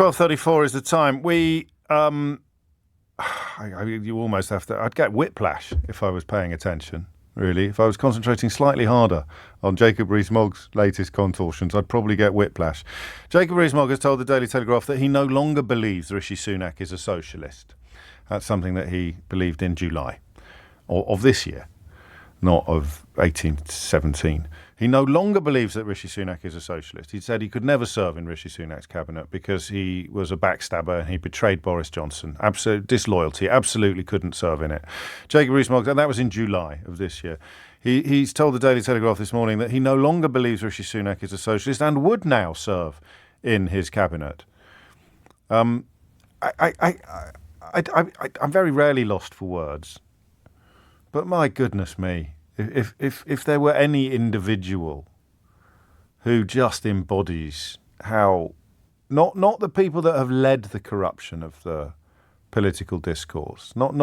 12:34 is the time. You almost have to. I'd get whiplash if I was paying attention. Really, if I was concentrating slightly harder on Jacob Rees-Mogg's latest contortions, I'd probably get whiplash. Jacob Rees-Mogg has told the Daily Telegraph that he no longer believes Rishi Sunak is a socialist. That's something that he believed in July of this year, not of 1817. He no longer believes that Rishi Sunak is a socialist. He said he could never serve in Rishi Sunak's cabinet because he was a backstabber and he betrayed Boris Johnson. Absolute disloyalty, absolutely couldn't serve in it. Jacob Rees-Mogg, and that was in July of this year. He's told the Daily Telegraph this morning that he no longer believes Rishi Sunak is a socialist and would now serve in his cabinet. I'm very rarely lost for words, but my goodness me. If there were any individual who just embodies how not the people that have led the corruption of the political discourse, not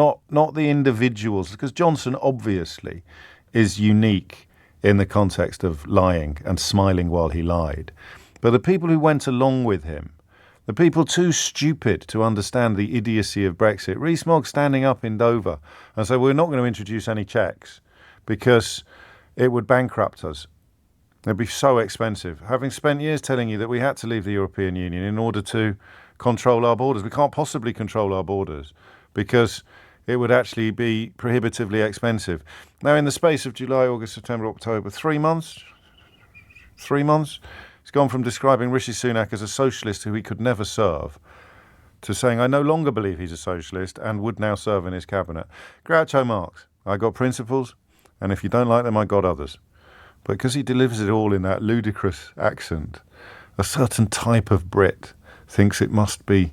the individuals, because Johnson obviously is unique in the context of lying and smiling while he lied, but the people who went along with him, the people too stupid to understand the idiocy of Brexit. Rees-Mogg standing up in Dover and say, we're not going to introduce any checks because it would bankrupt us. It'd be so expensive. Having spent years telling you that we had to leave the European Union in order to control our borders. We can't possibly control our borders because it would actually be prohibitively expensive. Now, in the space of July, August, September, October, 3 months, it's gone from describing Rishi Sunak as a socialist who he could never serve to saying, I no longer believe he's a socialist and would now serve in his cabinet. Groucho Marx, I got principles, and if you don't like them, I got others. But because he delivers it all in that ludicrous accent, a certain type of Brit thinks it must be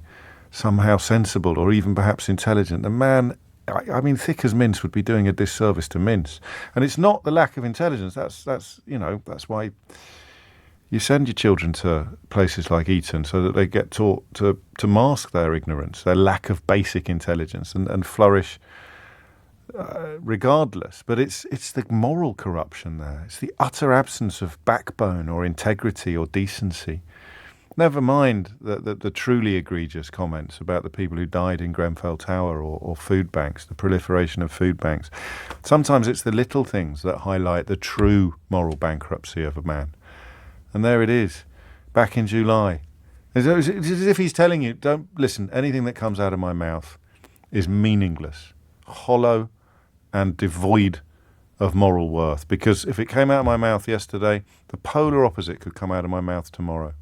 somehow sensible or even perhaps intelligent. The man, I mean, thick as mince would be doing a disservice to mince. And it's not the lack of intelligence. That's why you send your children to places like Eton so that they get taught to mask their ignorance, their lack of basic intelligence, and flourish regardless. But it's the moral corruption there. It's the utter absence of backbone or integrity or decency. Never mind the truly egregious comments about the people who died in Grenfell Tower or food banks, the proliferation of food banks. Sometimes it's the little things that highlight the true moral bankruptcy of a man. And there it is, back in July. It's as if he's telling you, don't listen, anything that comes out of my mouth is meaningless, hollow and devoid of moral worth. Because if it came out of my mouth yesterday, the polar opposite could come out of my mouth tomorrow.